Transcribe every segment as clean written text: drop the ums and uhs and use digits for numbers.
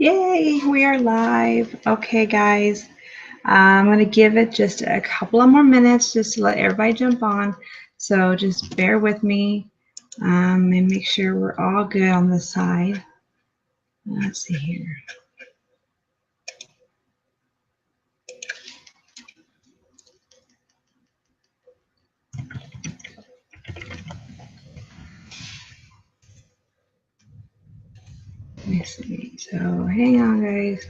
Yay, we are live. Okay, guys, I'm going to give it just a couple of more minutes just to let everybody jump on. So just bear with me and make sure we're all good on this side. Let's see here. Let me see. So hang on, guys.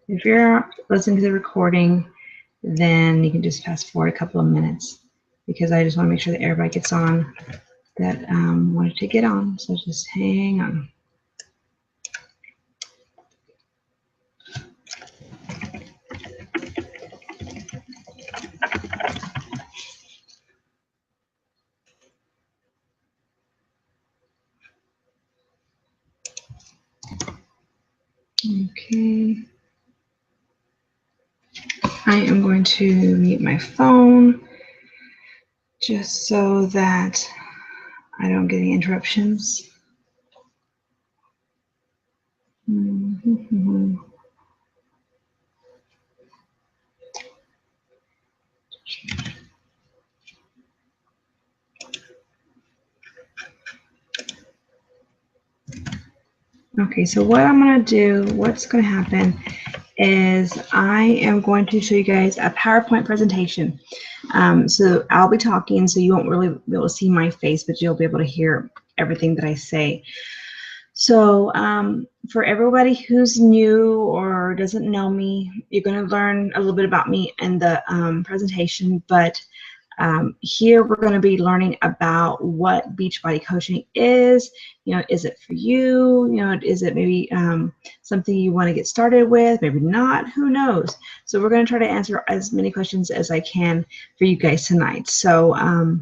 If you're listening to the recording, then you can just fast forward a couple of minutes because I just want to make sure that everybody gets on that wanted to get on. So just hang on. Okay. I am going to mute my phone just so that I don't get any interruptions. Okay, so what I'm going to do, what's going to happen is I am going to show you guys a PowerPoint presentation. So I'll be talking, so you won't really be able to see my face, but you'll be able to hear everything that I say. So for everybody who's new or doesn't know me, you're going to learn a little bit about me in the presentation, but here we're going to be learning about what Beachbody coaching is. You know, is it for you? You know, is it maybe something you want to get started with? Maybe not. Who knows? So we're going to try to answer as many questions as I can for you guys tonight. So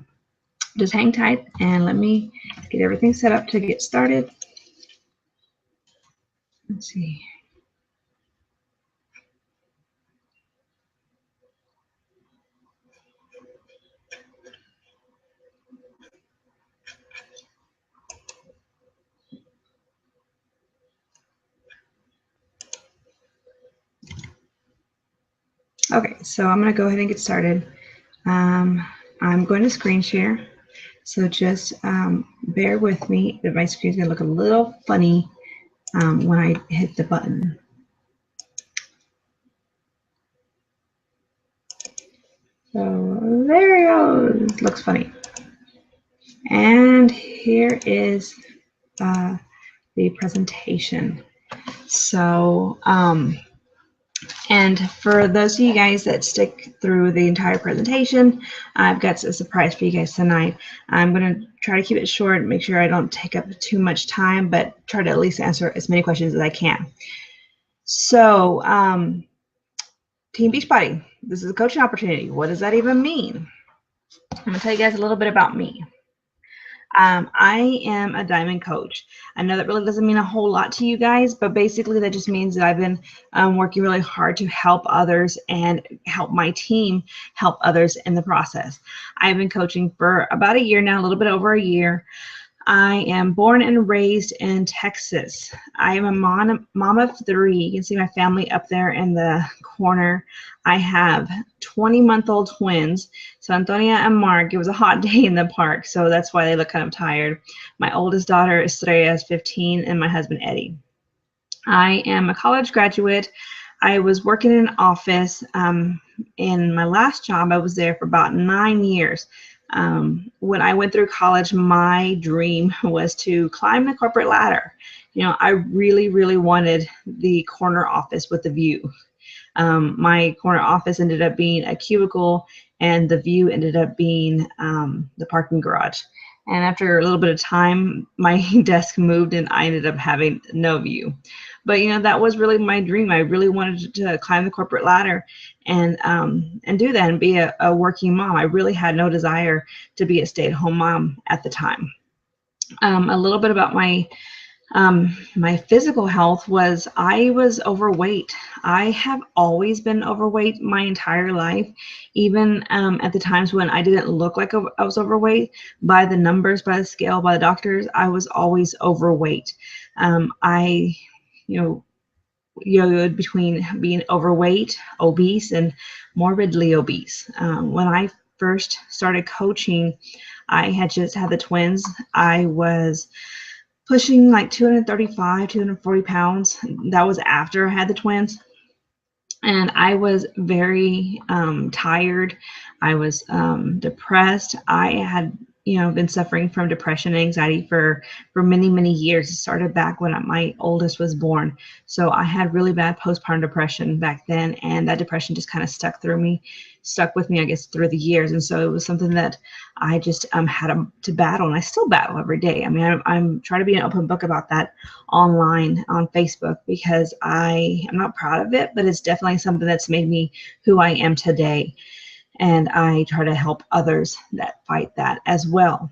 just hang tight and let me get everything set up to get started. Let's see. Okay, so I'm going to go ahead and get started. I'm going to screen share, so just bear with me. My screen is going to look a little funny when I hit the button. So there it goes. Looks funny. And here is the presentation. So and for those of you guys that stick through the entire presentation, I've got a surprise for you guys tonight. I'm going to try to keep it short, make sure I don't take up too much time, but try to at least answer as many questions as I can. So, Team Beachbody, this is a coaching opportunity. What does that even mean? I'm going to tell you guys a little bit about me. I am a diamond coach. I know that really doesn't mean a whole lot to you guys, but basically that just means that I've been working really hard to help others and help my team help others in the process. I've been coaching for about a year now, a little bit over a year. I am born and raised in Texas. I am a mom of three. You can see my family up there in the corner. I have 20-month-old twins. So Antonia and Mark, it was a hot day in the park, so that's why they look kind of tired. My oldest daughter, Estrella, is 15, and my husband, Eddie. I am a college graduate. I was working in an office. In my last job, I was there for about 9 years. When I went through college, my dream was to climb the corporate ladder. You know, I really, really wanted the corner office with the view. My corner office ended up being a cubicle, and the view ended up being the parking garage. And after a little bit of time, my desk moved and I ended up having no view. But, you know, that was really my dream. I really wanted to climb the corporate ladder and do that and be a working mom. I really had no desire to be a stay-at-home mom at the time. A little bit about my physical health was I was overweight. I have always been overweight my entire life, even at the times when I didn't look like I was overweight. By the numbers, by the scale, by the doctors, I was always overweight. I, you know, yo-yoed between being overweight, obese, and morbidly obese. When I first started coaching, I had just had the twins. I was pushing like 235, 240 pounds. That was after I had the twins. And I was very tired. I was depressed. I had, been suffering from depression and anxiety for many years. It started back when my oldest was born. So I had really bad postpartum depression back then, and that depression just kind of stuck with me, I guess, through the years. And so it was something that I just had to battle, and I still battle every day. I mean, I'm trying to be an open book about that online on Facebook, because I am not proud of it, but it's definitely something that's made me who I am today. And I try to help others that fight that as well.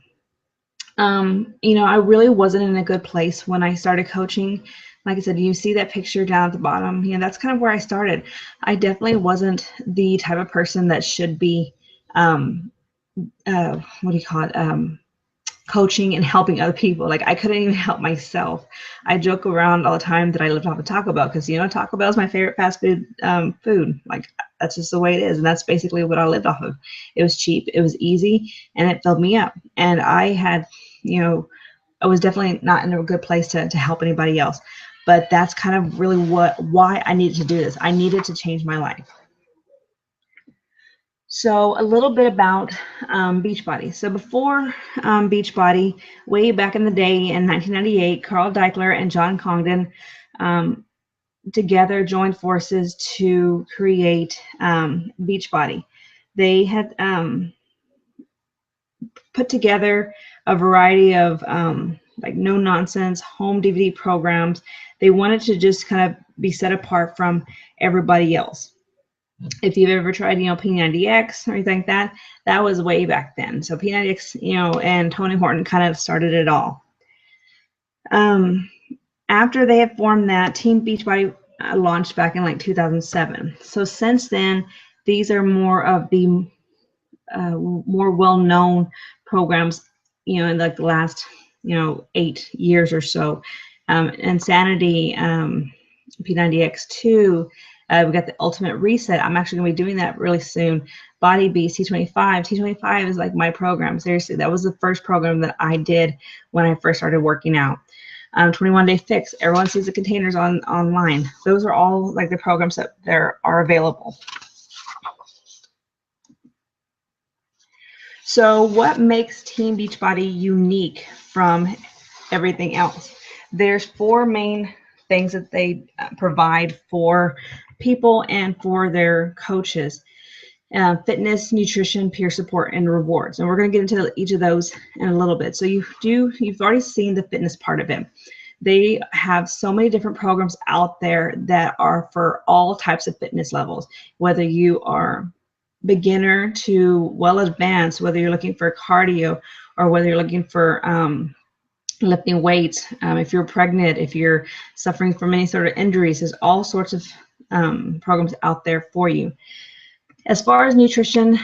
I really wasn't in a good place when I started coaching. Like I said, you see that picture down at the bottom. That's kind of where I started. I definitely wasn't the type of person that should be, what do you call it? Coaching and helping other people. Like, I couldn't even help myself. I joke around all the time that I lived off of Taco Bell, because Taco Bell is my favorite fast food food. Like, that's just the way it is, and that's basically what I lived off of. It was cheap, it was easy, and it filled me up. And I had, I was definitely not in a good place to help anybody else. But that's kind of really why I needed to do this. I needed to change my life. So a little bit about Beachbody. So before Beachbody, way back in the day in 1998, Carl Deichler and John Congdon together joined forces to create Beachbody. They had put together a variety of like no-nonsense home DVD programs. They wanted to just kind of be set apart from everybody else. If you've ever tried, P90X or anything like that, that was way back then. So P90X, and Tony Horton kind of started it all. After they had formed that, Team Beachbody launched back in like 2007. So since then, these are more of the more well-known programs, in like the last, 8 years or so. Insanity, P90X2. We got the Ultimate Reset. I'm actually going to be doing that really soon. Body Beast, T25. T25 is like my program. Seriously, that was the first program that I did when I first started working out. 21 Day Fix. Everyone sees the containers online. Those are all like the programs that there are available. So what makes Team Beachbody unique from everything else? There's 4 main things that they provide for people and for their coaches: fitness, nutrition, peer support, and rewards. And we're going to get into each of those in a little bit. So you've already seen the fitness part of it. They have so many different programs out there that are for all types of fitness levels, whether you are beginner to well advanced, whether you're looking for cardio or whether you're looking for lifting weights, if you're pregnant, if you're suffering from any sort of injuries. There's all sorts of programs out there for you. As far as nutrition,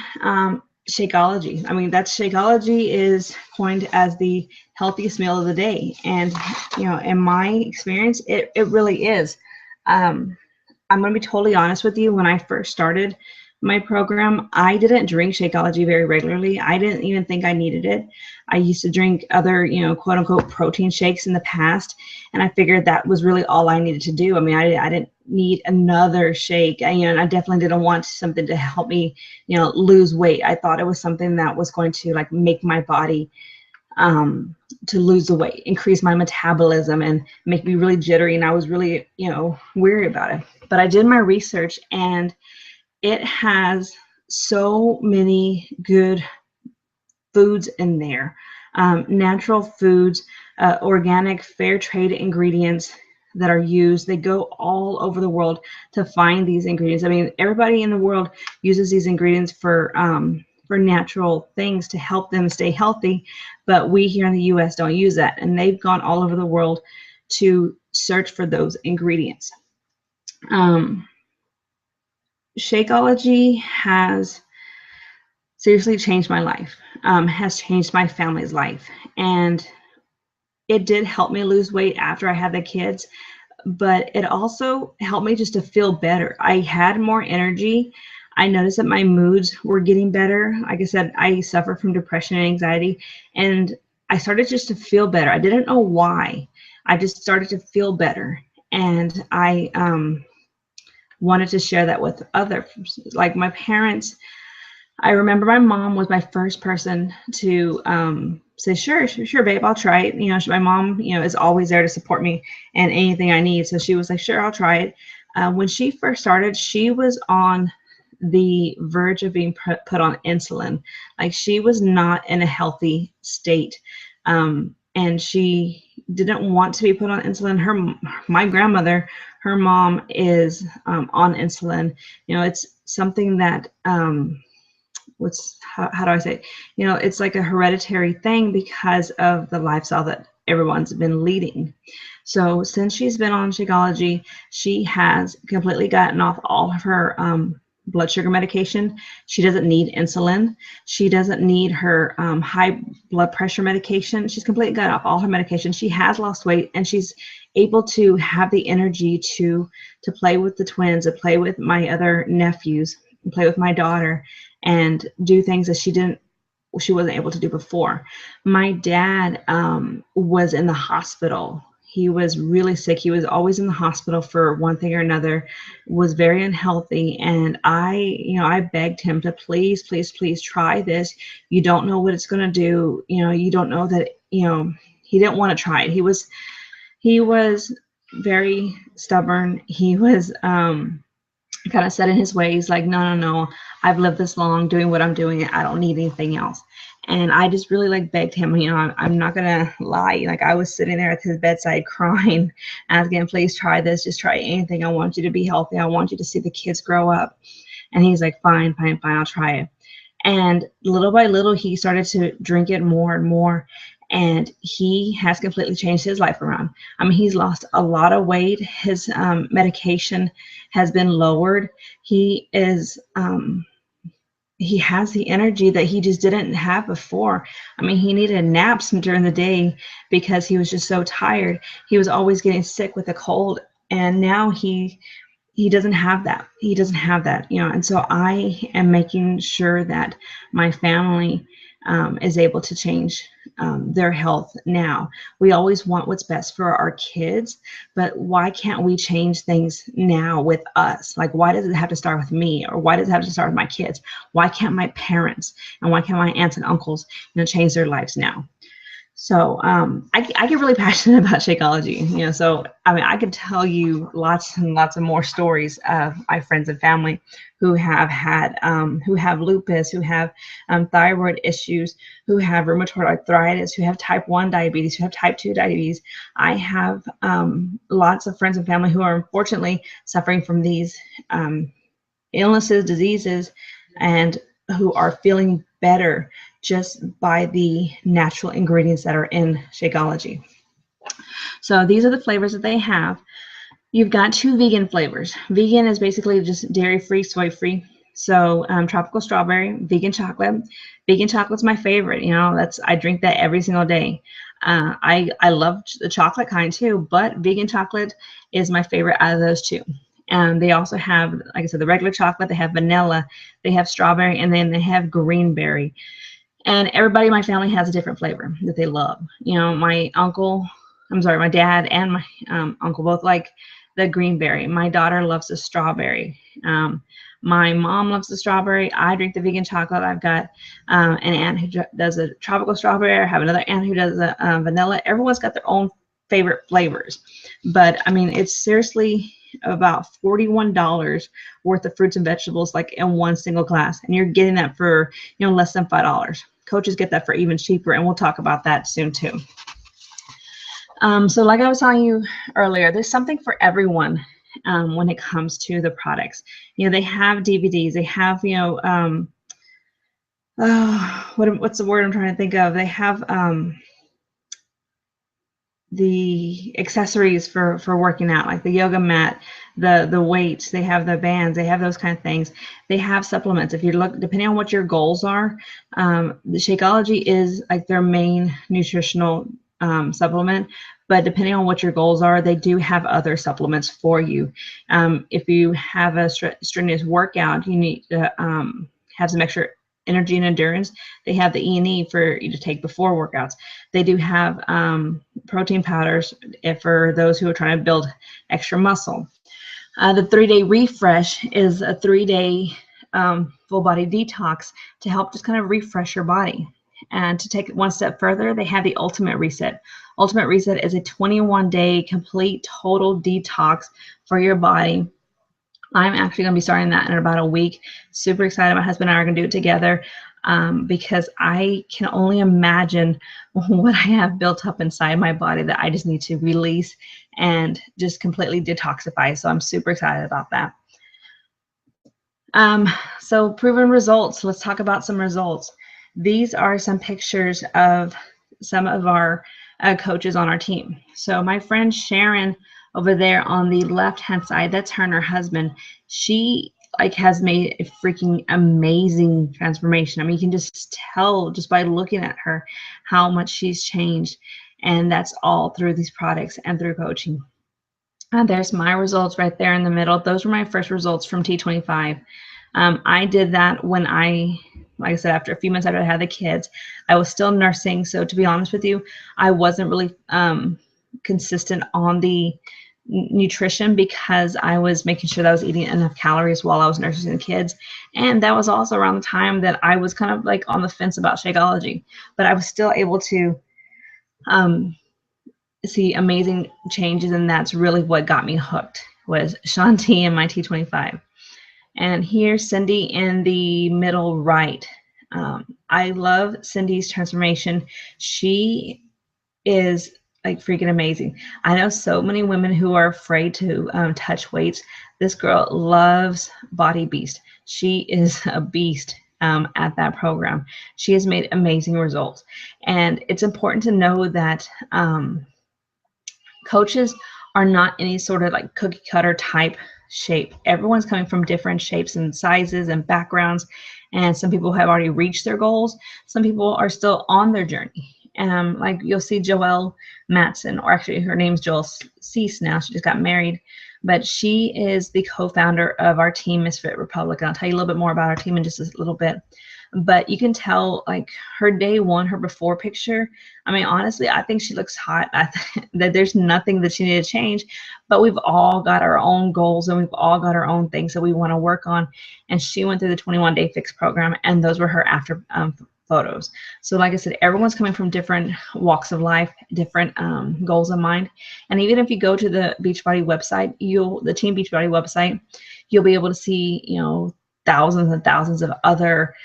Shakeology. I mean, Shakeology is coined as the healthiest meal of the day. And, in my experience, it really is. I'm going to be totally honest with you. When I first started my program, I didn't drink Shakeology very regularly. I didn't even think I needed it. I used to drink other, quote unquote protein shakes in the past, and I figured that was really all I needed to do. I mean, I didn't need another shake. I definitely didn't want something to help me, lose weight. I thought it was something that was going to like make my body to lose the weight, increase my metabolism, and make me really jittery. And I was really, weary about it. But I did my research, and it has so many good foods in there. Natural foods, organic, fair trade ingredients that are used. They go all over the world to find these ingredients. I mean, everybody in the world uses these ingredients for natural things to help them stay healthy, but we here in the U.S. don't use that, and they've gone all over the world to search for those ingredients. Shakeology has seriously changed my life, has changed my family's life, and it did help me lose weight after I had the kids. but it also helped me just to feel better. I had more energy. I noticed that my moods were getting better. Like I said, I suffer from depression and anxiety, and I started just to feel better. I didn't know why. I just started to feel better, and I wanted to share that with others. Like my parents, I remember my mom was my first person to say, sure, babe, I'll try it. My mom, is always there to support me and anything I need. So she was like, sure, I'll try it. When she first started, she was on the verge of being put on insulin. Like she was not in a healthy state. And she didn't want to be put on insulin. My grandmother, her mom is on insulin. It's something that, how do I say it? It's like a hereditary thing because of the lifestyle that everyone's been leading. So since she's been on Shakeology, she has completely gotten off all of her blood sugar medication. She doesn't need insulin. She doesn't need her high blood pressure medication. She's completely got off all her medication. She has lost weight, and she's able to have the energy to play with the twins, to play with my other nephews, and play with my daughter, and do things that she wasn't able to do before. My dad was in the hospital. He was really sick. He was always in the hospital for one thing or another, was very unhealthy. And I begged him to please, please, please try this. You don't know what it's going to do. You don't know that, he didn't want to try it. He was very stubborn. He was, kind of set in his ways, like, no, I've lived this long doing what I'm doing. I don't need anything else. And I just really begged him, I'm not gonna lie, I was sitting there at his bedside crying, asking him, please try this, just try anything. I want you to be healthy. I want you to see the kids grow up. And he's like, fine, I'll try it. And little by little, he started to drink it more and more. And he has completely changed his life around. He's lost a lot of weight. His medication has been lowered. He has the energy that he just didn't have before. He needed naps during the day because he was just so tired. He was always getting sick with a cold. And now he doesn't have that. And so I am making sure that my family is able to change their health now. We always want what's best for our kids, but why can't we change things now with us? Like, why does it have to start with me, or why does it have to start with my kids? Why can't my parents and why can't my aunts and uncles, change their lives now? So I get really passionate about Shakeology, so I could tell you lots and lots of more stories of my friends and family who have had, who have lupus, who have thyroid issues, who have rheumatoid arthritis, who have type 1 diabetes, who have type 2 diabetes. I have lots of friends and family who are unfortunately suffering from these illnesses, diseases, and who are feeling better just by the natural ingredients that are in Shakeology. So these are the flavors that they have. You've got 2 vegan flavors. Vegan is basically just dairy-free, soy-free. So tropical strawberry, vegan chocolate. Vegan chocolate's my favorite. I drink that every single day. I love the chocolate kind too, but vegan chocolate is my favorite out of those 2. And they also have, like I said, the regular chocolate. They have vanilla, they have strawberry, and then they have greenberry. And everybody in my family has a different flavor that they love. My dad and my uncle both like the greenberry. My daughter loves the strawberry. My mom loves the strawberry. I drink the vegan chocolate. I've got an aunt who does a tropical strawberry. I have another aunt who does a vanilla. Everyone's got their own favorite flavors. But it's seriously about $41 worth of fruits and vegetables, like in one single glass, and you're getting that for less than $5. Coaches get that for even cheaper, and we'll talk about that soon too. So like I was telling you earlier, there's something for everyone when it comes to the products. They have DVDs, they have what's the word I'm trying to think of? They have the accessories for working out, like the yoga mat, the weights. They have the bands, they have those kind of things. They have supplements. If you look, depending on what your goals are, the Shakeology is like their main nutritional supplement, but depending on what your goals are, they do have other supplements for you. If you have a strenuous workout, you need to have some extra energy and endurance. They have the E&E for you to take before workouts. They do have protein powders for those who are trying to build extra muscle. The 3-day refresh is a 3-day full body detox to help just kind of refresh your body. And to take it one step further, they have the Ultimate Reset. Ultimate Reset is a 21-day complete total detox for your body. I'm actually going to be starting that in about a week. Super excited. My husband and I are going to do it together because I can only imagine what I have built up inside my body that I just need to release and just completely detoxify. So I'm super excited about that. So proven results. Let's talk about some results. These are some pictures of some of our coaches on our team. So my friend Sharon over there on the left-hand side, that's her and her husband. She has made a freaking amazing transformation. I mean, you can just tell just by looking at her how much she's changed. And that's all through these products and through coaching. And there's my results right there in the middle. Those were my first results from T25. I did that when like I said, after a few months after I had the kids, I was still nursing. So to be honest with you, I wasn't really consistent on the nutrition because I was making sure that I was eating enough calories while I was nursing the kids. And that was also around the time that I was kind of like on the fence about Shakeology, but I was still able to see amazing changes. And that's really what got me hooked was Shanti and my T25. And here's Cindy in the middle right. I love Cindy's transformation. She is like freaking amazing. I know so many women who are afraid to touch weights. This girl loves Body Beast. She is a beast at that program. She has made amazing results. And it's important to know that coaches are not any sort of like cookie cutter type shape. Everyone's coming from different shapes and sizes and backgrounds. And some people have already reached their goals. Some people are still on their journey. Like you'll see Joelle Matson, or actually her name's Joelle Cease now. She just got married. But she is the co-founder of our team, Misfit Republic. And I'll tell you a little bit more about our team in just a little bit. But you can tell like her day one, her before picture. I mean, honestly, I think she looks hot. That there's nothing that she needed to change, but we've all got our own goals and we've all got our own things that we want to work on. And she went through the 21-day fix program, and those were her after photos. So like I said, everyone's coming from different walks of life, different goals in mind. And even if you go to the Beachbody website, the Team Beachbody website, you'll be able to see, thousands and thousands of other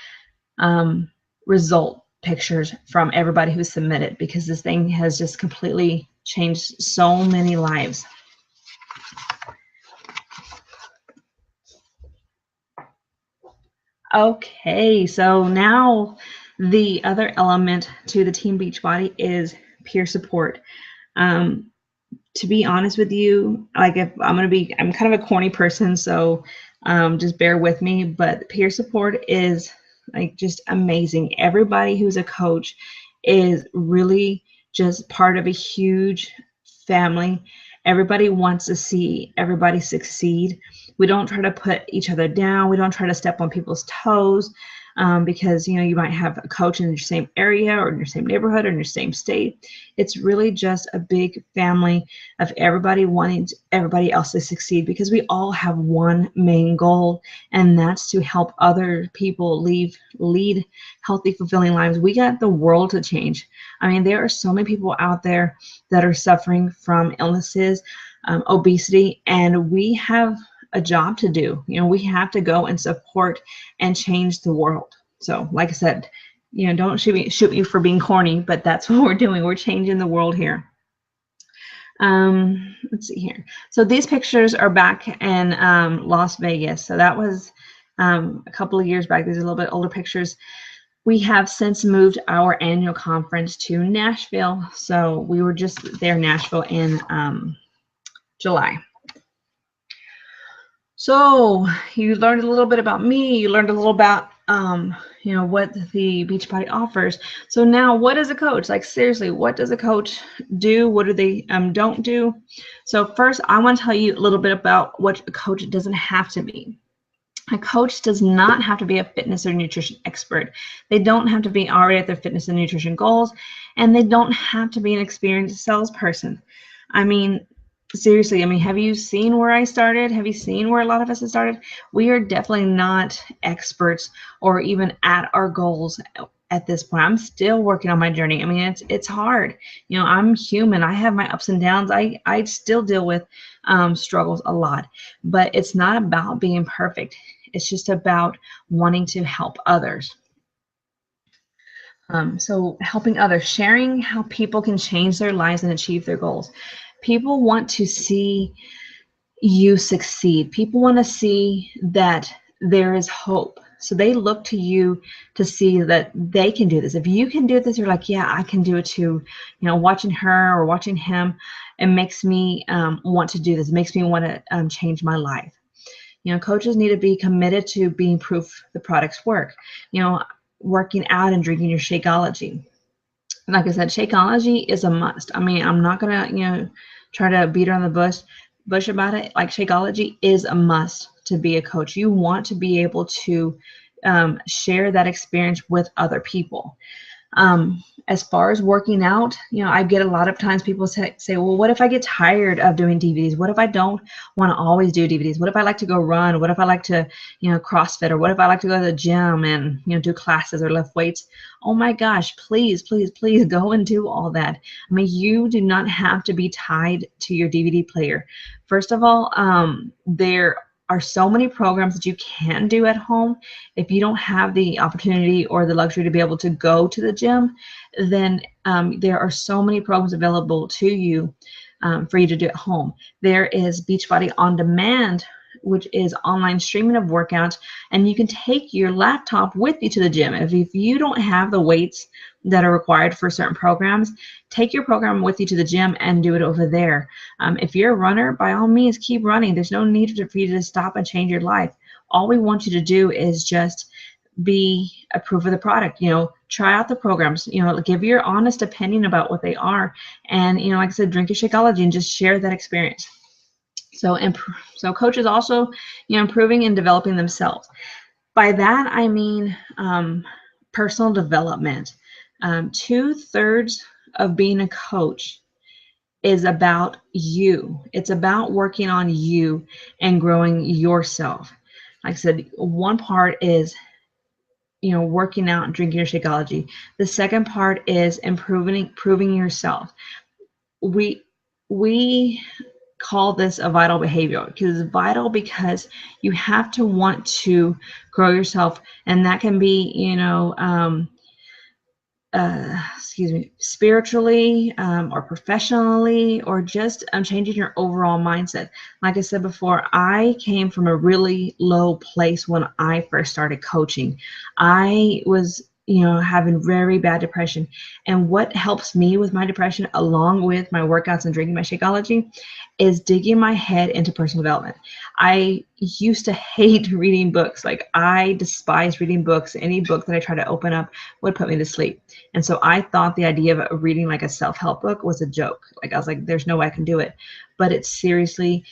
result pictures from everybody who submitted, because this thing has just completely changed so many lives. Okay, so now the other element to the Team Beachbody is peer support. To be honest with you, like I'm kind of a corny person, so just bear with me, but peer support is like just amazing. Everybody who's a coach is really just part of a huge family. Everybody wants to see everybody succeed. We don't try to put each other down. We don't try to step on people's toes because, you might have a coach in your same area or in your same neighborhood or in your same state. It's really just a big family of everybody wanting everybody else to succeed, because we all have one main goal, and that's to help other people lead healthy, fulfilling lives. We got the world to change. I mean, there are so many people out there that are suffering from illnesses, obesity, and we have a job to do. We have to go and support and change the world. So like I said, don't shoot me for being corny, but that's what we're doing. We're changing the world here. Let's see here. So these pictures are back in Las Vegas. So that was a couple of years back. These are a little bit older pictures. We have since moved our annual conference to Nashville. So we were just there in Nashville in July. So you learned a little bit about me. You learned a little about what the Beachbody offers. So now, what does a coach, like, seriously, what does a coach do? What do they don't do? So first, I want to tell you a little bit about what a coach doesn't have to be. A coach does not have to be a fitness or nutrition expert. They don't have to be already at their fitness and nutrition goals, and they don't have to be an experienced salesperson. I mean, seriously, have you seen where I started? Have you seen where a lot of us have started? We are definitely not experts or even at our goals at this point. I'm still working on my journey. It's hard. I'm human. I have my ups and downs. I still deal with struggles a lot, but it's not about being perfect. It's just about wanting to help others. So helping others, sharing how people can change their lives and achieve their goals. People want to see you succeed. People want to see that there is hope. So they look to you to see that they can do this. If you can do this, you're like, yeah, I can do it too. Watching her or watching him, it makes me want to do this. It makes me want to change my life. Coaches need to be committed to being proof the products work. Working out and drinking your Shakeology. Like I said, Shakeology is a must. I'm not gonna, try to beat around the bush about it. Like, Shakeology is a must to be a coach. You want to be able to share that experience with other people. As far as working out, I get a lot of times people say, well, what if I get tired of doing DVDs? What if I don't want to always do DVDs? What if I like to go run? What if I like to, CrossFit? Or what if I like to go to the gym and, do classes or lift weights? Oh my gosh, please, please, please go and do all that. You do not have to be tied to your DVD player. First of all, there are so many programs that you can do at home. If you don't have the opportunity or the luxury to be able to go to the gym, then there are so many programs available to you for you to do at home. There is Beachbody On Demand, which is online streaming of workouts, and you can take your laptop with you to the gym. If you don't have the weights that are required for certain programs, take your program with you to the gym and do it over there. If you're a runner, by all means, keep running. There's no need for you to stop and change your life. All we want you to do is just be a proof of the product. Try out the programs, give your honest opinion about what they are. And, like I said, drink your Shakeology and just share that experience. So coaches also, improving and developing themselves. By that, I mean personal development. 2/3 of being a coach is about you. It's about working on you and growing yourself. Like I said, one part is, working out and drinking your Shakeology. The second part is improving yourself. We call this a vital behavior, because it's vital because you have to want to grow yourself, and that can be, spiritually or professionally, or just changing your overall mindset. Like I said before, I came from a really low place when I first started coaching. I was having very bad depression. And what helps me with my depression, along with my workouts and drinking my Shakeology, is digging my head into personal development. I used to hate reading books. Like, I despise reading books. Any book that I try to open up would put me to sleep. And so I thought the idea of reading like a self-help book was a joke. Like, I was like, there's no way I can do it. But it seriously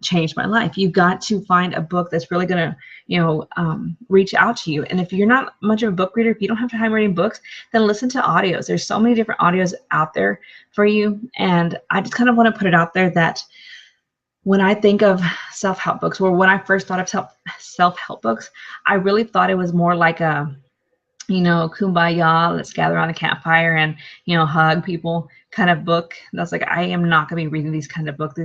changed my life. You got to find a book that's really going to, reach out to you. And if you're not much of a book reader, if you don't have time reading books, then listen to audios. There's so many different audios out there for you. And I just kind of want to put it out there that when I think of self-help books, or when I first thought of self-help books, I really thought it was more like a, kumbaya, let's gather around the campfire and, hug people kind of book. That's like, I am not going to be reading these kind of books.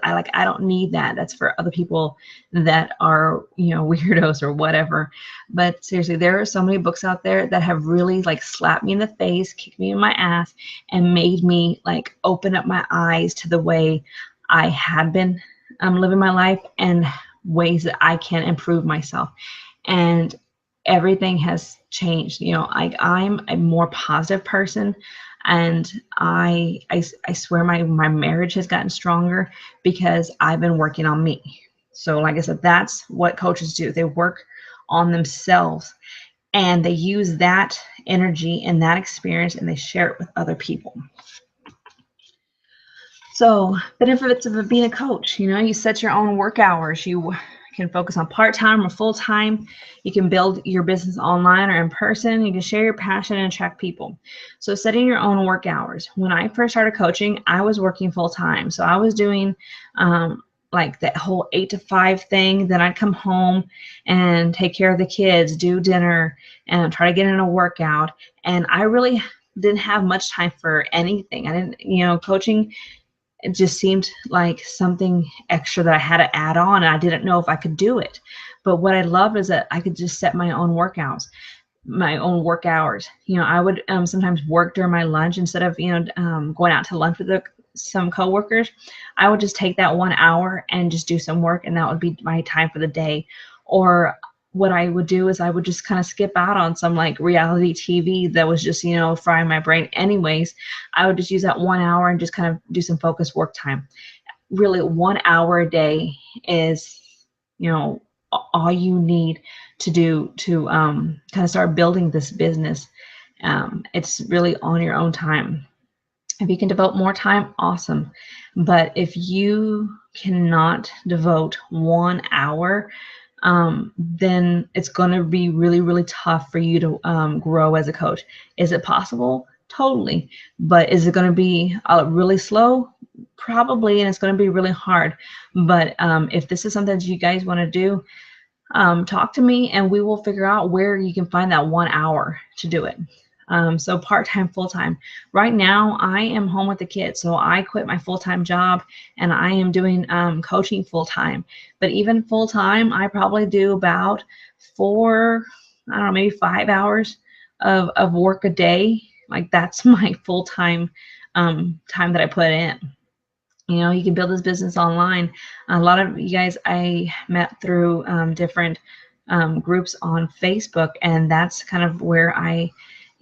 I don't need that. That's for other people that are, weirdos or whatever. But seriously, there are so many books out there that have really like slapped me in the face, kicked me in my ass, and made me like open up my eyes to the way I had been living my life and ways that I can improve myself. And everything has changed. I'm a more positive person, and I swear my marriage has gotten stronger because I've been working on me. So like I said, that's what coaches do. They work on themselves, and they use that energy and that experience and they share it with other people. So benefits of being a coach, you set your own work hours. You can focus on part-time or full-time. You can build your business online or in person. You can share your passion and attract people. So setting your own work hours. When I first started coaching, I was working full-time. So I was doing like that whole 8 to 5 thing. Then I'd come home and take care of the kids, do dinner, and try to get in a workout. And I really didn't have much time for anything. I didn't, coaching, it just seemed like something extra that I had to add on, and I didn't know if I could do it. But what I love is that I could just set my own workouts, my own work hours. I would sometimes work during my lunch instead of going out to lunch with some coworkers. I would just take that 1 hour and just do some work, and that would be my time for the day. Or what I would do is I would just kind of skip out on some like reality TV that was just, frying my brain anyways. I would just use that 1 hour and just kind of do some focused work time. Really, 1 hour a day is, all you need to do to kind of start building this business. It's really on your own time. If you can devote more time, awesome. But if you cannot devote 1 hour, then it's going to be really, really tough for you to grow as a coach. Is it possible? Totally. But is it going to be really slow? Probably, and it's going to be really hard. But if this is something that you guys want to do, talk to me and we will figure out where you can find that 1 hour to do it. So part-time, full-time. Right now, I am home with the kids, so I quit my full-time job and I am doing coaching full-time. But even full-time, I probably do about 4, I don't know, maybe 5 hours of work a day. Like that's my full-time time that I put in. You can build this business online. A lot of you guys I met through different groups on Facebook, and that's kind of where I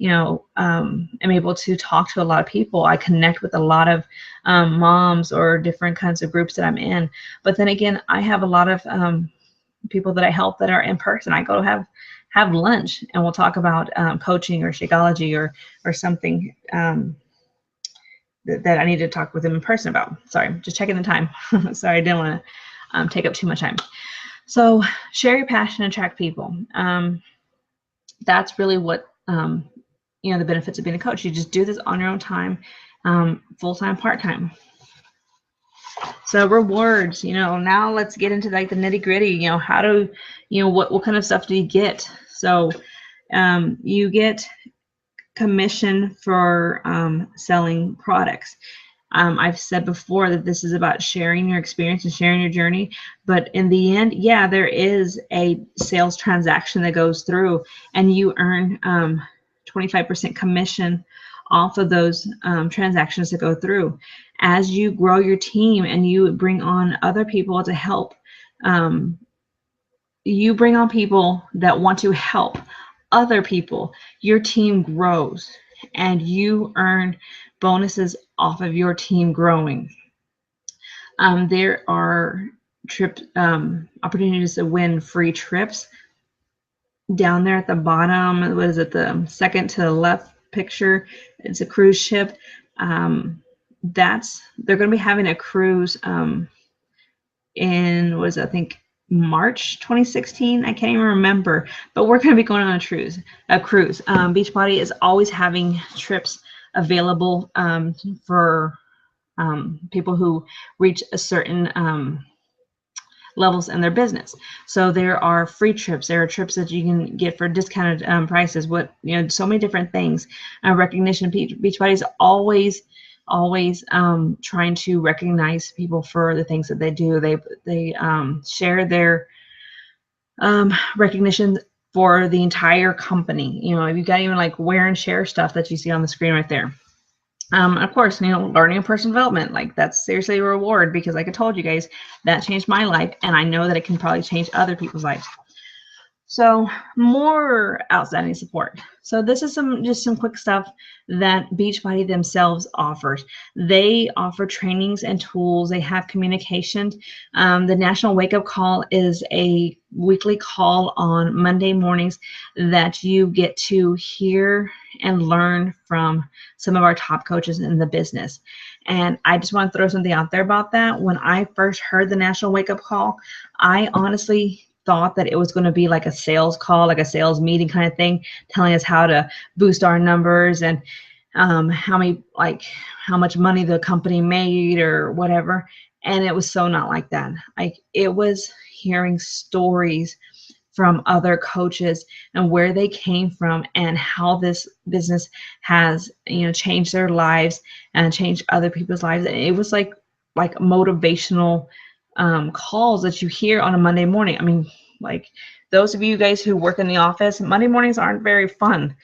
am able to talk to a lot of people. I connect with a lot of moms or different kinds of groups that I'm in. But then again, I have a lot of people that I help that are in person. I go to have lunch and we'll talk about coaching or Shakeology or something that I need to talk with them in person about. Sorry, just checking the time. Sorry, I didn't want to take up too much time. So share your passion and attract people. That's really what the benefits of being a coach. You just do this on your own time, full-time, part-time. So rewards, now let's get into like the nitty-gritty. How do what kind of stuff do you get? So you get commission for selling products. I've said before that this is about sharing your experience and sharing your journey, but in the end, yeah, there is a sales transaction that goes through and you earn 25% commission off of those transactions that go through. As you grow your team and you bring on other people to help, you bring on people that want to help other people, your team grows and you earn bonuses off of your team growing. There are opportunities to win free trips. Down there at the bottom, what is it, the second to the left picture, it's a cruise ship. They're going to be having a cruise in, what is it, I think March 2016. I can't even remember, but we're going to be going on a cruise. Beachbody is always having trips available for people who reach a certain levels in their business. So there are free trips. There are trips that you can get for discounted prices. So many different things. Recognition. Beachbody is always trying to recognize people for the things that they do. They share their recognition for the entire company. You've got even like wear and share stuff that you see on the screen right there. Of course, learning and personal development, like that's seriously a reward because like I told you guys, that changed my life and I know that it can probably change other people's lives. So more outstanding support. So this is just some quick stuff that Beachbody themselves offers. They offer trainings and tools. They have communications. The National Wake Up Call is a weekly call on Monday mornings that you get to hear and learn from some of our top coaches in the business. And I just want to throw something out there about that. When I first heard the National Wake Up Call, I honestly thought that it was going to be like a sales call, like a sales meeting kind of thing, telling us how to boost our numbers and how much money the company made or whatever. And it was so not like that. Like, it was hearing stories from other coaches and where they came from and how this business has, changed their lives and changed other people's lives. And it was like motivational calls that you hear on a Monday morning. I mean, like, those of you guys who work in the office, Monday mornings aren't very fun,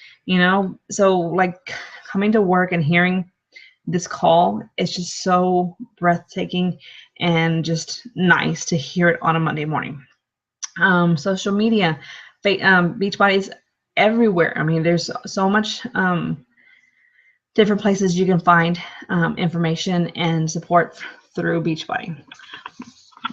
so like coming to work and hearing this call is just so breathtaking and just nice to hear it on a Monday morning. Social media, Beachbody's everywhere. I mean, there's so much different places you can find information and support through Beachbody.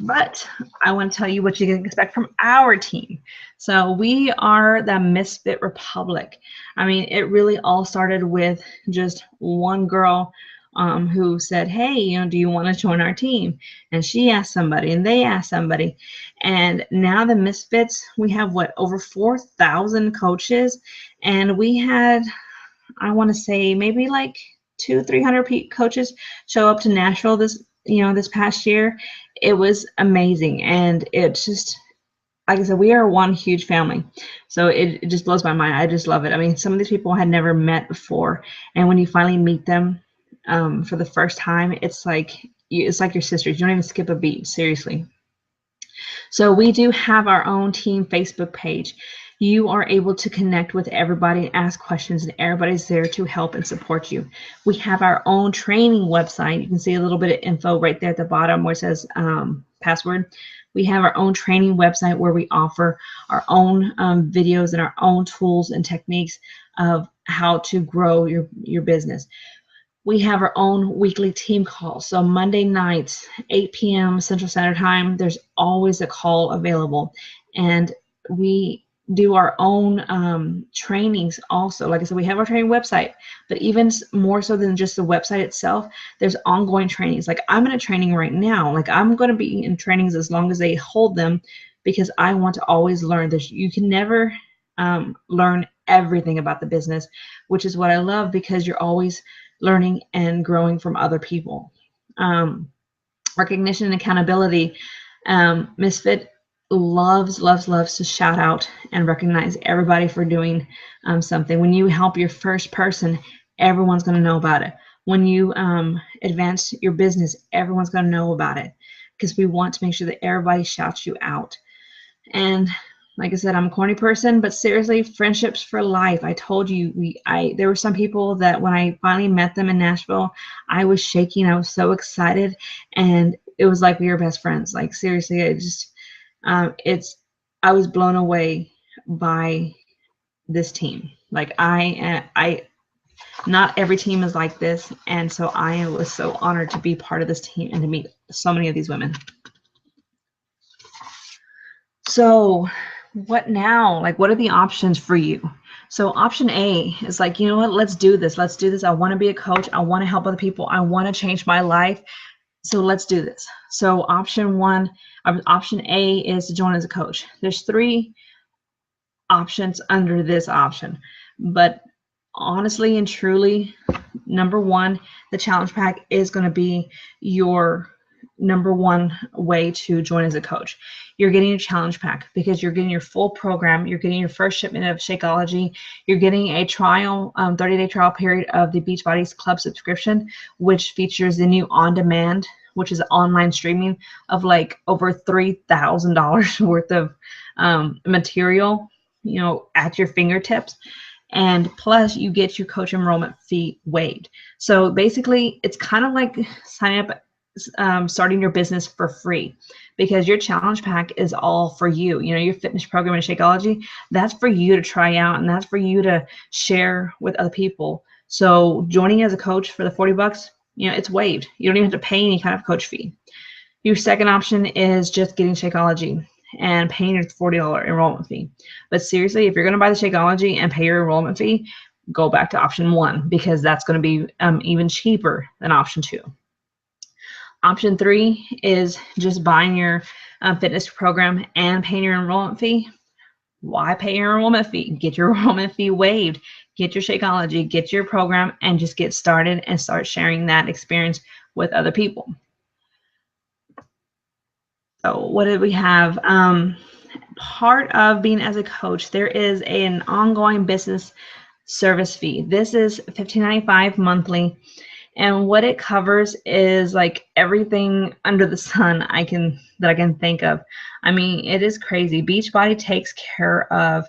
But I want to tell you what you can expect from our team. So we are the Misfit Republic. I mean, it really all started with just one girl who said, hey, do you want to join our team? And she asked somebody, and they asked somebody. And now the Misfits, we have over 4,000 coaches. And we had, I want to say, maybe like 200-300 coaches show up to Nashville this past year. It was amazing, and it's just, like I said, we are one huge family. So it just blows my mind. I just love it. I mean, some of these people I had never met before, and when you finally meet them for the first time, it's like your sisters. You don't even skip a beat, seriously. So we do have our own team Facebook page. You are able to connect with everybody, ask questions, and everybody's there to help and support you. We have our own training website. You can see a little bit of info right there at the bottom where it says password. We have our own training website where we offer our own videos and our own tools and techniques of how to grow your business. We have our own weekly team call. So Monday nights, 8 p.m. Central Standard Time, there's always a call available. And we do our own trainings also. Like I said, we have our training website, but even more so than just the website itself, there's ongoing trainings. Like, I'm in a training right now. Like, I'm going to be in trainings as long as they hold them, because I want to always learn. You can never learn everything about the business, which is what I love, because you're always learning and growing from other people. Recognition and accountability. Misfit loves to shout out and recognize everybody for doing something. When you help your first person, everyone's going to know about it. When you advance your business, everyone's going to know about it, because we want to make sure that everybody shouts you out. And like I said, I'm a corny person, but seriously, friendships for life. I told you, there were some people that when I finally met them in Nashville, I was shaking. I was so excited, and it was like we were best friends. Like, seriously, I was blown away by this team. Like, not every team is like this, and so I was so honored to be part of this team and to meet so many of these women. So what now? Like, what are the options for you? So option A is like, you know what, let's do this. Let's do this. I want to be a coach. I want to help other people. I want to change my life. So let's do this. So option A is to join as a coach. There's 3 options under this option, but honestly and truly, number 1, the challenge pack is going to be your number 1 way to join as a coach. You're getting your challenge pack because you're getting your full program. You're getting your first shipment of Shakeology. You're getting a trial, 30-day trial period of the Beachbody's Club subscription, which features the new on-demand, which is online streaming of like over $3,000 worth of material, at your fingertips. And plus, you get your coach enrollment fee waived. So basically, it's kind of like signing up starting your business for free, because your challenge pack is all for you. You know, your fitness program and Shakeology, that's for you to try out, and that's for you to share with other people. So joining as a coach for the 40 bucks, you know, it's waived. You don't even have to pay any kind of coach fee. Your second option is just getting Shakeology and paying your $40 enrollment fee. But seriously, if you're going to buy the Shakeology and pay your enrollment fee, go back to option 1, because that's going to be even cheaper than option 2. Option 3 is just buying your fitness program and paying your enrollment fee. Why pay your enrollment fee? Get your enrollment fee waived. Get your Shakeology, get your program, and just get started and start sharing that experience with other people. So what did we have? Part of being as a coach, there is an ongoing business service fee. This is $15.95 monthly. And what it covers is like everything under the sun that I can think of. I mean, it is crazy. Beachbody takes care of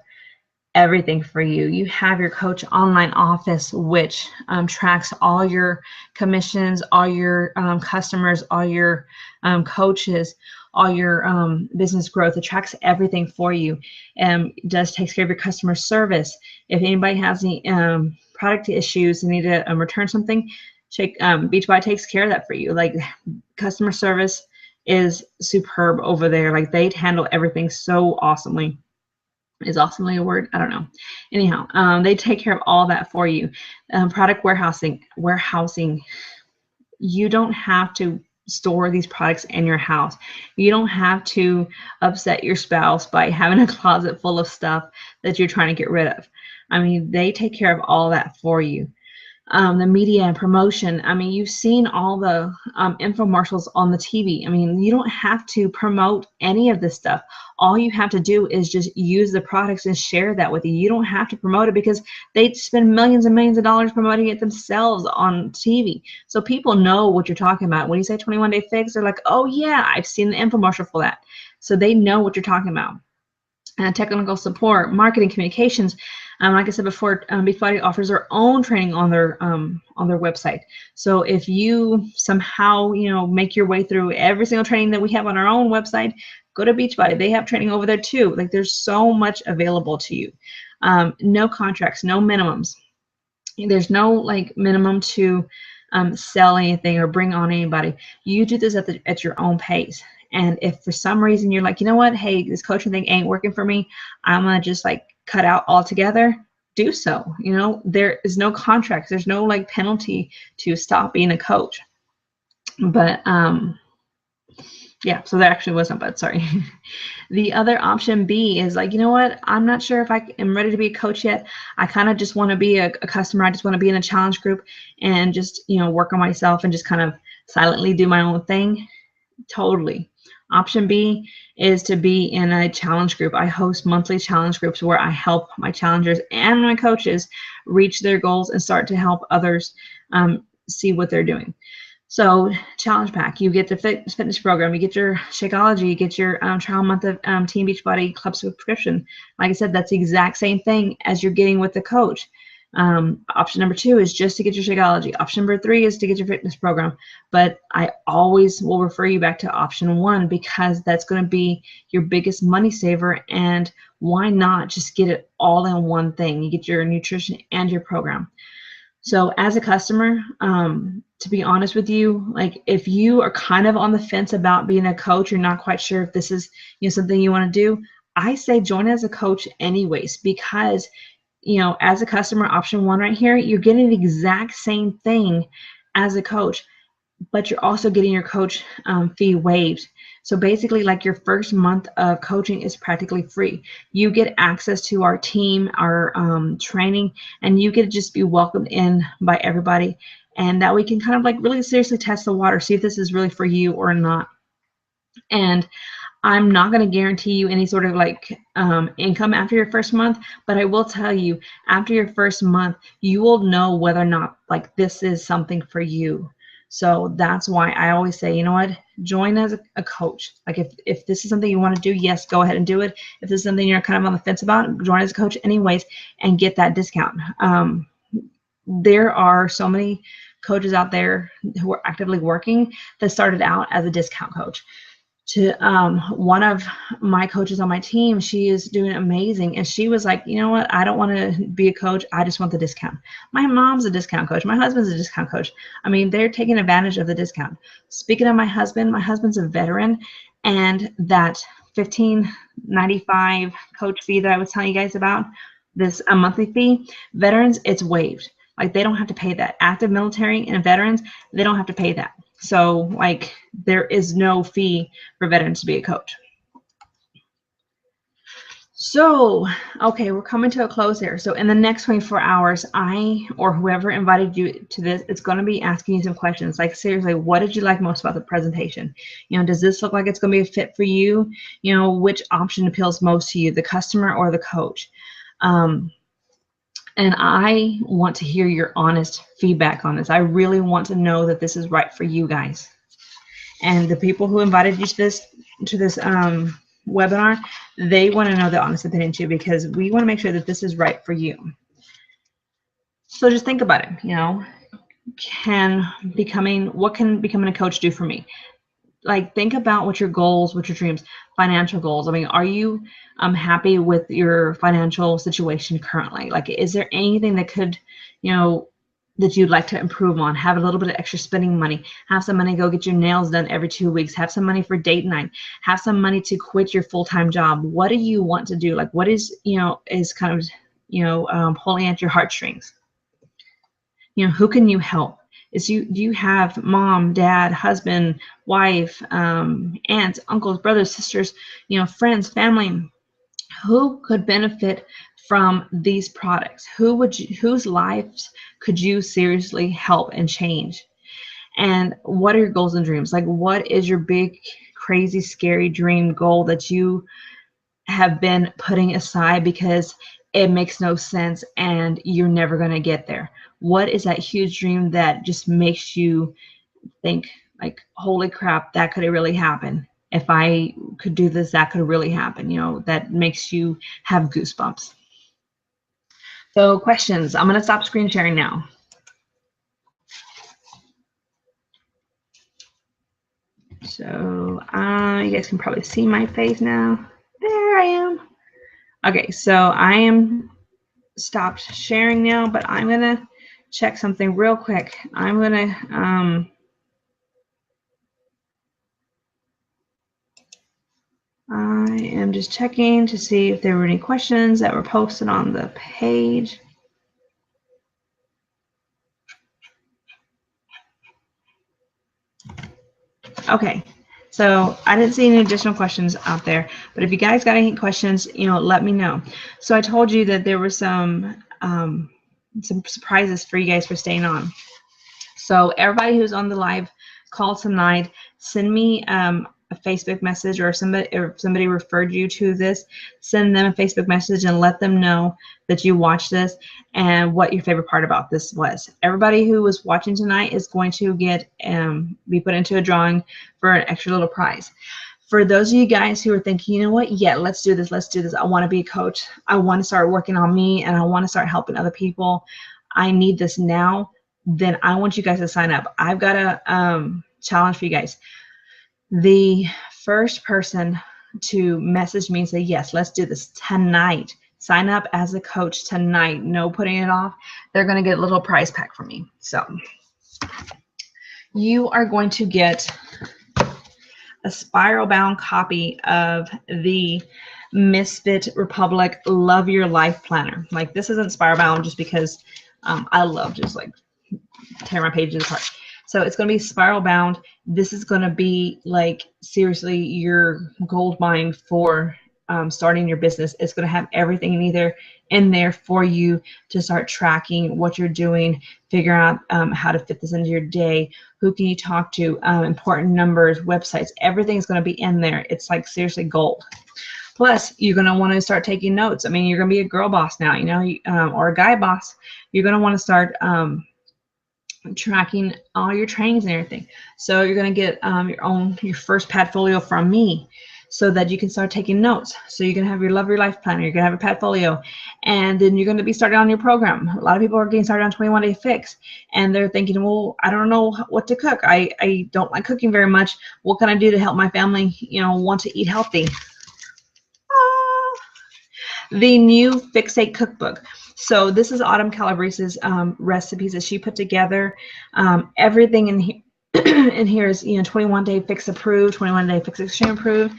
everything for you. You have your coach online office, which tracks all your commissions, all your customers, all your coaches, all your business growth. It tracks everything for you, and does takes care of your customer service. If anybody has any product issues and need to return something, Beachbody takes care of that for you. Like, customer service is superb over there. Like, they handle everything so awesomely. Is awesomely a word? I don't know. Anyhow, they take care of all that for you. Product warehousing. You don't have to store these products in your house. You don't have to upset your spouse by having a closet full of stuff that you're trying to get rid of. I mean, they take care of all that for you. The media and promotion. I mean, you've seen all the infomercials on the TV. I mean, you don't have to promote any of this stuff. All you have to do is just use the products and share that with you. You don't have to promote it, because they spend millions and millions of dollars promoting it themselves on TV. So people know what you're talking about. When you say 21-day fix, they're like, oh yeah, I've seen the infomercial for that. So they know what you're talking about. Technical support, marketing, communications. Like I said before, Beachbody offers their own training on their website. So if you somehow make your way through every single training that we have on our own website, go to Beachbody. They have training over there too. Like, there's so much available to you. No contracts, no minimums. There's no like minimum to sell anything or bring on anybody. You do this at your own pace. And if for some reason you're like, you know what, hey, this coaching thing ain't working for me, I'm gonna just like cut out altogether, do so. There is no contracts. There's no like penalty to stop being a coach. But yeah, so there actually wasn't, but sorry. The other option B is like, you know what, I'm not sure if I am ready to be a coach yet. I kind of just want to be a customer. I just want to be in a challenge group and just, work on myself and just kind of silently do my own thing. Totally. Option B is to be in a challenge group. I host monthly challenge groups where I help my challengers and my coaches reach their goals and start to help others see what they're doing. So challenge pack, you get the fitness program, you get your Shakeology, you get your trial month of Team Beachbody Club subscription. Like I said, that's the exact same thing as you're getting with the coach. Option number 2 is just to get your Shakeology. Option number 3 is to get your fitness program. But I always will refer you back to option 1, because that's going to be your biggest money saver. And why not just get it all in one thing? You get your nutrition and your program. So as a customer, to be honest with you, like if you are kind of on the fence about being a coach, you're not quite sure if this is something you want to do, I say join as a coach anyways, because as a customer, option 1 right here, you're getting the exact same thing as a coach, but you're also getting your coach fee waived. So basically, like, your first month of coaching is practically free. You get access to our team, our training, and you get to just be welcomed in by everybody. And that we can kind of like really seriously test the water, see if this is really for you or not. And I'm not going to guarantee you any sort of like income after your first month, but I will tell you, after your first month, you will know whether or not like this is something for you. So that's why I always say, you know what, join as a coach. Like if this is something you want to do, yes, go ahead and do it. If this is something you're kind of on the fence about, join as a coach anyways and get that discount. There are so many coaches out there who are actively working that started out as a discount coach. To one of my coaches on my team, she is doing amazing, and she was like, you know what, I don't want to be a coach, I just want the discount. My mom's a discount coach, my husband's a discount coach. I mean, they're taking advantage of the discount. Speaking of my husband's a veteran, and that $15.95 coach fee that I was telling you guys about, this a monthly fee, veterans, it's waived. Like, they don't have to pay that. Active military and veterans, they don't have to pay that. So, like, there is no fee for veterans to be a coach. So, okay, we're coming to a close here. So in the next 24 hours, I, or whoever invited you to this, it's going to be asking you some questions. Like, seriously, what did you like most about the presentation? You know, does this look like it's going to be a fit for you? You know, which option appeals most to you, the customer or the coach? And I want to hear your honest feedback on this. I really want to know that this is right for you guys. And the people who invited you to this webinar, they want to know the honest opinion too, because we want to make sure that this is right for you. So just think about it. You know, what can becoming a coach do for me? Like, think about what your goals, what your dreams, financial goals. I mean, are you happy with your financial situation currently? Like, is there anything that could, you know, that you'd like to improve on? Have a little bit of extra spending money, have some money to go get your nails done every 2 weeks, have some money for date night, have some money to quit your full-time job. What do you want to do? Like, what is, you know, is kind of, you know, pulling at your heartstrings? You know, who can you help? Do you have mom, dad, husband, wife, aunts, uncles, brothers, sisters, you know, friends, family, who could benefit from these products? Whose lives could you seriously help and change? And what are your goals and dreams? Like, what is your big, crazy, scary dream goal that you have been putting aside because it makes no sense and you're never going to get there? What is that huge dream that just makes you think, like, holy crap, that could really happen? If I could do this, that could really happen, you know, that makes you have goosebumps. So questions. I'm going to stop screen sharing now. So you guys can probably see my face now. There I am. Okay, so I am stopped sharing now, but I'm going to check something real quick. I'm going to I am just checking to see if there were any questions that were posted on the page. Okay, so I didn't see any additional questions out there, but if you guys got any questions, you know, let me know. So I told you that there were some surprises for you guys for staying on. So everybody who's on the live call tonight, send me a Facebook message, or if somebody referred you to this, send them a Facebook message and let them know that you watched this and what your favorite part about this was. Everybody who was watching tonight is going to get be put into a drawing for an extra little prize. For those of you guys who are thinking, you know what, yeah, let's do this, I want to be a coach, I want to start working on me, and I want to start helping other people, I need this now, then I want you guys to sign up. I've got a challenge for you guys. The first person to message me and say, yes, let's do this tonight, sign up as a coach tonight, no putting it off, they're going to get a little prize pack from me. So you are going to get a spiral bound copy of the Misfit Republic Love Your Life Planner. Like, this isn't spiral bound just because I love just like tear my pages apart. So it's going to be spiral bound. This is going to be like, seriously, your gold mine for starting your business. It's going to have everything in there for you to start tracking what you're doing, figure out how to fit this into your day, who can you talk to, important numbers, websites, everything's going to be in there. It's like seriously gold. Plus, you're going to want to start taking notes. I mean, you're going to be a girl boss now, you know, or a guy boss. You're going to want to start tracking all your trainings and everything. So you're going to get your first Padfolio from me. so that you can start taking notes. So you're going to have your Love Your Life planner, you're going to have a portfolio, and then you're going to be started on your program. A lot of people are getting started on 21 Day Fix, and they're thinking, well, I don't know what to cook. I don't like cooking very much. What can I do to help my family, want to eat healthy? The new Fixate cookbook. So this is Autumn Calabrese's recipes that she put together. Everything in here. And here's 21 Day Fix approved, 21 Day Fix Extreme approved.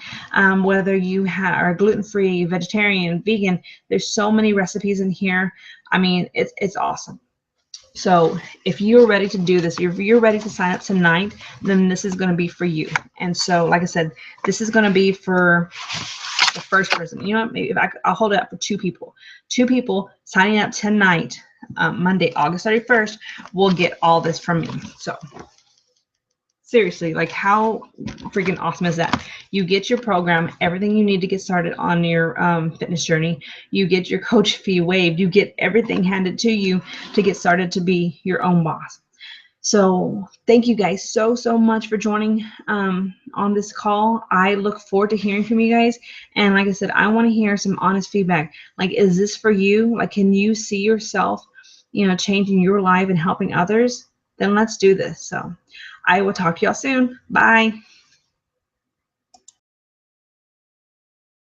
Whether you are gluten-free, vegetarian, vegan, there's so many recipes in here. I mean, it's awesome. So if you're ready to do this, if you're ready to sign up tonight, then this is going to be for you. And so, like I said, this is going to be for the first person. You know what? Maybe I'll hold it up for 2 people. 2 people signing up tonight, Monday, August 31st, will get all this from me. So seriously, like, how freaking awesome is that? You get your program, everything you need to get started on your fitness journey. You get your coach fee waived. You get everything handed to you to get started to be your own boss. So thank you guys so much for joining on this call. I look forward to hearing from you guys. And like I said, I want to hear some honest feedback. Like, is this for you? Like, can you see yourself, changing your life and helping others? Then let's do this. So I will talk to y'all soon. Bye.